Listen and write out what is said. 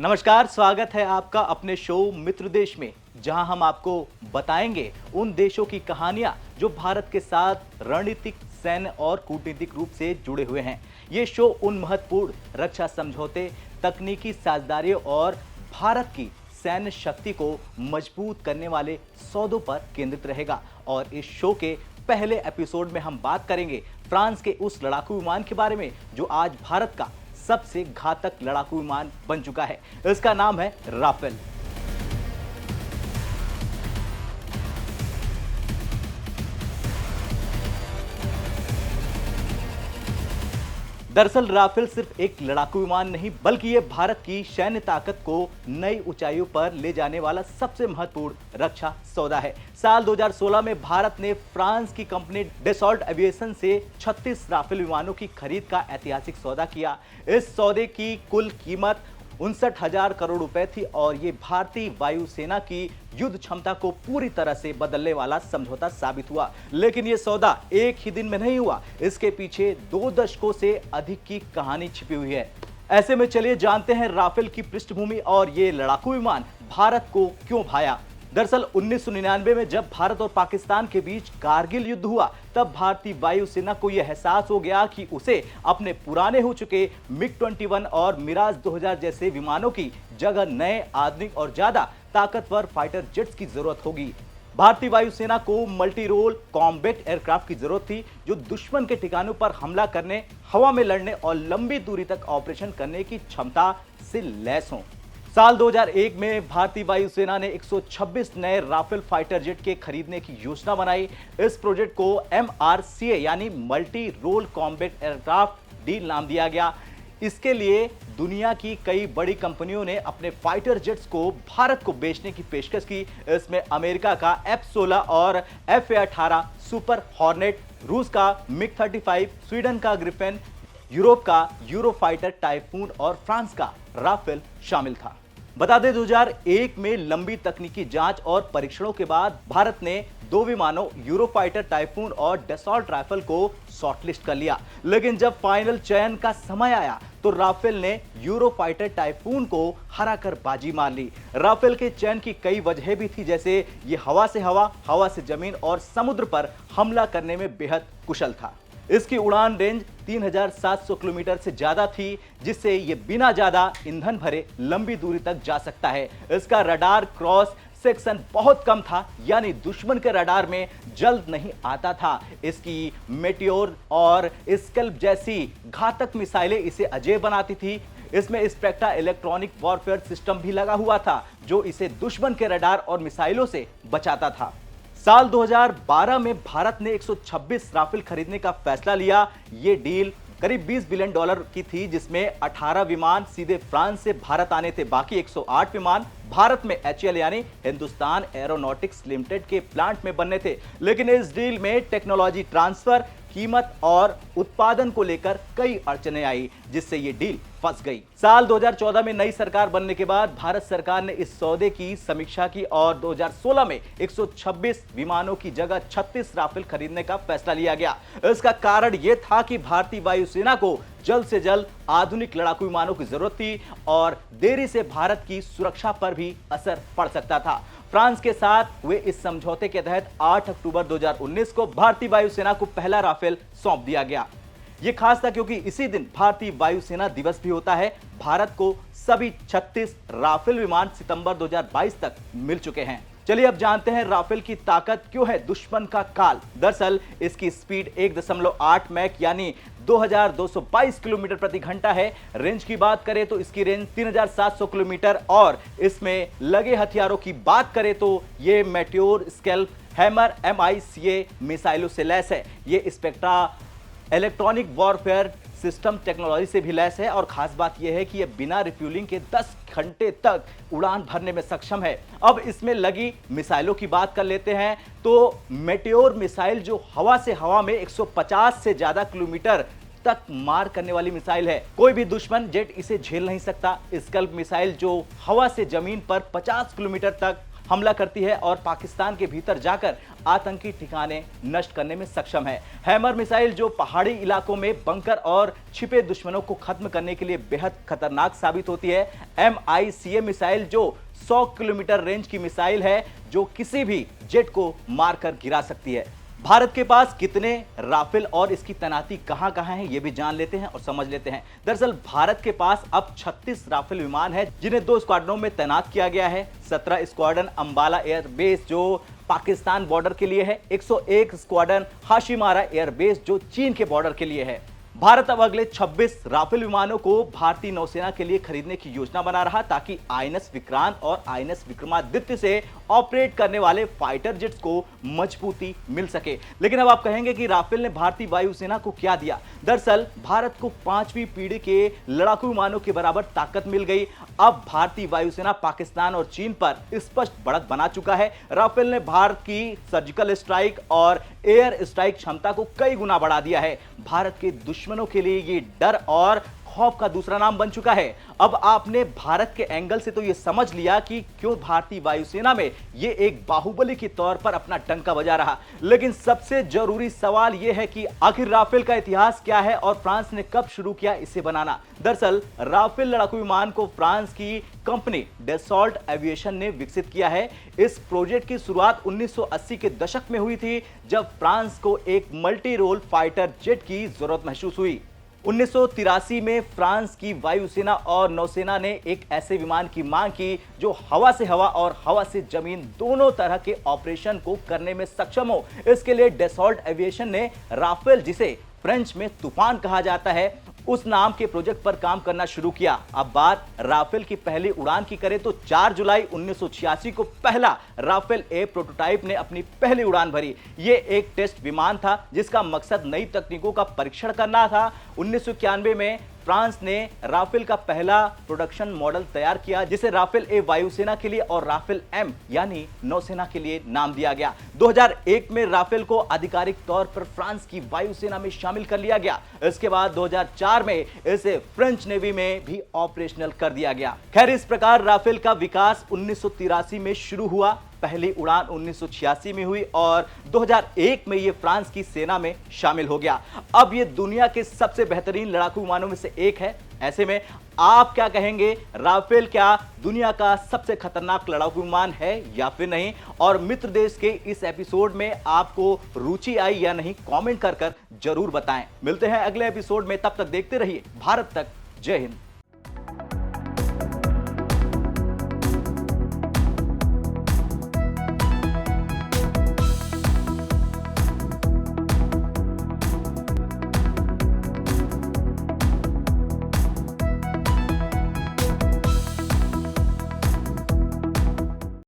नमस्कार, स्वागत है आपका अपने शो मित्र देश में, जहां हम आपको बताएंगे उन देशों की कहानियां जो भारत के साथ रणनीतिक, सैन्य और कूटनीतिक रूप से जुड़े हुए हैं। ये शो उन महत्वपूर्ण रक्षा समझौते, तकनीकी साझेदारियों और भारत की सैन्य शक्ति को मजबूत करने वाले सौदों पर केंद्रित रहेगा। और इस शो के पहले एपिसोड में हम बात करेंगे फ्रांस के उस लड़ाकू विमान के बारे में जो आज भारत का सबसे घातक लड़ाकू विमान बन चुका है। इसका नाम है राफेल। दरअसल राफेल सिर्फ एक लड़ाकू विमान नहीं, बल्कि ये भारत की सैन्य ताकत को नई ऊंचाइयों पर ले जाने वाला सबसे महत्वपूर्ण रक्षा सौदा है। साल 2016 में भारत ने फ्रांस की कंपनी डसॉल्ट एविएशन से 36 राफेल विमानों की खरीद का ऐतिहासिक सौदा किया। इस सौदे की कुल कीमत 59,000 करोड़ रुपए थी और ये भारतीय वायुसेना की युद्ध क्षमता को पूरी तरह से बदलने वाला समझौता साबित हुआ। लेकिन ये सौदा एक ही दिन में नहीं हुआ, इसके पीछे 2 दशकों से अधिक की कहानी छिपी हुई है। ऐसे में चलिए जानते हैं राफेल की पृष्ठभूमि और ये लड़ाकू विमान भारत को क्यों भाया। दरअसल 1999 में जब भारत और पाकिस्तान के बीच कारगिल युद्ध हुआ, तब भारतीय वायुसेना को यह एहसास हो गया कि उसे अपने पुराने हो चुके मिग-21 और मिराज 2000 जैसे विमानों की जगह नए, आधुनिक और ज्यादा ताकतवर फाइटर जेट्स की जरूरत होगी। भारतीय वायुसेना को मल्टी रोल कॉम्बैट एयरक्राफ्ट की जरूरत थी जो दुश्मन के ठिकानों पर हमला करने, हवा में लड़ने और लंबी दूरी तक ऑपरेशन करने की क्षमता से लैस हों। साल 2001 में भारतीय वायुसेना ने 126 नए राफेल फाइटर जेट के खरीदने की योजना बनाई। इस प्रोजेक्ट को MRCA यानी multi role combat aircraft deal नाम दिया गया। इसके लिए दुनिया की कई बड़ी कंपनियों ने अपने फाइटर जेट्स को भारत को बेचने की पेशकश की। इसमें अमेरिका का F-16 और F-18 सुपर हॉर्नेट, रूस का मिग-35, स्वीडन का ग्रिफिन, यूरोप का यूरोफाइटर टाइफून और फ्रांस का राफेल शामिल था। बता दें 2001 में लंबी तकनीकी जांच और परीक्षणों के बाद भारत ने 2 विमानों यूरोफाइटर टाइफून और डसॉल्ट राफेल को शॉर्टलिस्ट कर लिया। लेकिन जब फाइनल चयन का समय आया तो राफेल ने यूरोफाइटर टाइफून को हराकर बाजी मार ली। राफेल के चयन की कई वजहें भी थी, जैसे ये हवा से हवा, हवा से जमीन और समुद्र पर हमला करने में बेहद कुशल था। इसकी उड़ान रेंज 3,700 किलोमीटर से ज्यादा थी, जिससे ये बिना ज्यादा ईंधन भरे लंबी दूरी तक जा सकता है। इसका रडार क्रॉस सेक्शन बहुत कम था, यानी दुश्मन के रडार में जल्द नहीं आता था। इसकी मेटियोर और स्कैल्प जैसी घातक मिसाइलें इसे अजेय बनाती थी। इसमें स्पेक्ट्रा इलेक्ट्रॉनिक वॉरफेयर सिस्टम भी लगा हुआ था जो इसे दुश्मन के रडार और मिसाइलों से बचाता था। साल 2012 में भारत ने 126 राफेल खरीदने का फैसला लिया। ये डील करीब $20 बिलियन की थी, जिसमें 18 विमान सीधे फ्रांस से भारत आने थे। बाकी 108 विमान भारत में HAL यानी हिंदुस्तान एरोनॉटिक्स लिमिटेड के प्लांट में बनने थे। लेकिन इस डील में टेक्नोलॉजी ट्रांसफर, कीमत और उत्पादन को लेकर कई अड़चनें आई, जिससे ये डील फंस गई। साल 2014 में नई सरकार बनने के बाद भारत सरकार ने इस सौदे की समीक्षा की और 2016 में 126 विमानों की जगह 36 राफेल खरीदने का फैसला लिया गया। इसका कारण यह था कि भारतीय वायुसेना को जल्द से जल्द आधुनिक लड़ाकू विमानों की जरूरत थी और देरी से भारत की सुरक्षा पर भी असर पड़ सकता था। फ्रांस के साथ हुए इस समझौते के तहत 8 अक्टूबर 2019 को भारतीय वायुसेना को पहला राफेल सौंप दिया गया। यह खास था क्योंकि इसी दिन भारतीय वायुसेना दिवस भी होता है। भारत को सभी 36 राफेल विमान सितंबर 2022 तक मिल चुके हैं। चलिए अब जानते हैं राफेल की ताकत क्यों है दुश्मन का काल। दरअसल इसकी स्पीड 1.8 मैक यानी 2222 किलोमीटर प्रति घंटा है। रेंज की बात करें तो इसकी रेंज 3,700 किलोमीटर और इसमें लगे हथियारों की बात करें तो ये मेटियोर, स्कैल्प, हैमर, MICA मिसाइलों से लैस है। ये spectra electronic warfare system technology से भी लैस है और खास बात यह है कि यह बिना रिफ्यूलिंग के 10 घंटे तक उड़ान भरने में सक्षम है। अब इसमें लगी मिसाइलों की बात कर लेते हैं तो मेटियोर मिसाइल जो हवा से हवा में 150 से ज्यादा किलोमीटर तक मार करने वाली मिसाइल है। कोई भी दुश्मन जेट इसे झेल नहीं सकता। स्कैल्प मिसाइल जो हवा से जमीन पर 50 किलोमीटर तक हमला करती है और पाकिस्तान के भीतर जाकर आतंकी ठिकाने नष्ट करने में सक्षम है। हैमर मिसाइल जो पहाड़ी इलाकों में बंकर और छिपे दुश्मनों को खत्म करने के लिए बेहद खतरनाक साबित होती है। MICA मिसाइल जो 100 किलोमीटर रेंज की मिसाइल है जो किसी भी जेट को मारकर गिरा सकती है। भारत के पास कितने राफेल और इसकी तैनाती कहां कहां है ये भी जान लेते हैं और समझ लेते हैं। दरअसल भारत के पास अब 36 राफेल विमान है जिन्हें 2 स्क्वाड्रनों में तैनात किया गया है। 17 स्क्वाड्रन अंबाला एयरबेस जो पाकिस्तान बॉर्डर के लिए है, 101 स्क्वाड्रन हाशिमारा एयरबेस जो चीन के बॉर्डर के लिए है। भारत अब अगले 26 राफेल विमानों को भारतीय नौसेना के लिए खरीदने की योजना बना रहा ताकि INS विक्रांत और INS विक्रमादित्य से ऑपरेट करने वाले फाइटर जेट्स को मजबूती मिल सके। लेकिन अब आप कहेंगे कि राफेल ने भारतीय वायुसेना को क्या दिया? दरअसल भारत को 5वीं पीढ़ी के लड़ाकू विमानों के बराबर ताकत मिल गई। अब भारतीय वायुसेना पाकिस्तान और चीन पर स्पष्ट बढ़त बना चुका है। राफेल ने भारत की सर्जिकल स्ट्राइक और एयर स्ट्राइक क्षमता को कई गुना बढ़ा दिया है। भारत के दुश्मनों के लिए ये डर और खौफ का दूसरा नाम बन चुका है। अब आपने भारत के एंगल से तो ये समझ लिया कि क्यों भारतीय वायुसेना में ये एक बाहुबली के तौर पर अपना डंका बजा रहा। लेकिन सबसे जरूरी सवाल ये है कि आखिर राफेल का इतिहास क्या है और फ्रांस ने कब शुरू किया इसे बनाना। दरअसल राफेल लड़ाकू विमान को फ्रांस की कंपनी डसॉल्ट एविएशन ने विकसित किया है। इस प्रोजेक्ट की शुरुआत 1980 के दशक में हुई थी जब फ्रांस को एक मल्टी रोल फाइटर जेट की जरूरत महसूस हुई। 1983 में फ्रांस की वायुसेना और नौसेना ने एक ऐसे विमान की मांग की जो हवा से हवा और हवा से जमीन दोनों तरह के ऑपरेशन को करने में सक्षम हो। इसके लिए डसॉल्ट एविएशन ने राफेल, जिसे फ्रेंच में तूफान कहा जाता है, उस नाम के प्रोजेक्ट पर काम करना शुरू किया। अब बात राफेल की पहली उड़ान की करें तो 4 जुलाई 1986 को पहला राफेल ए प्रोटोटाइप ने अपनी पहली उड़ान भरी। ये एक टेस्ट विमान था जिसका मकसद नई तकनीकों का परीक्षण करना था। 1991 में फ्रांस ने राफेल का पहला प्रोडक्शन मॉडल तैयार किया जिसे राफेल ए वायुसेना के लिए और राफेल एम यानी नौसेना के लिए नाम दिया गया। 2001 में राफेल को आधिकारिक तौर पर फ्रांस की वायुसेना में शामिल कर लिया गया। इसके बाद 2004 में इसे फ्रेंच नेवी में भी ऑपरेशनल कर दिया गया। खैर, इस प्रकार राफेल का विकास 1983 में शुरू हुआ। पहली उड़ान 1986 में हुई और 2001 में यह फ्रांस की सेना में शामिल हो गया। अब यह दुनिया के सबसे बेहतरीन लड़ाकू विमानों में से एक है। ऐसे में आप क्या कहेंगे, राफेल क्या दुनिया का सबसे खतरनाक लड़ाकू विमान है या फिर नहीं? और मित्र देश के इस एपिसोड में आपको रुचि आई या नहीं, कमेंट कर जरूर बताएं। मिलते हैं अगले एपिसोड में, तब तक देखते रहिए भारत तक। जय हिंद।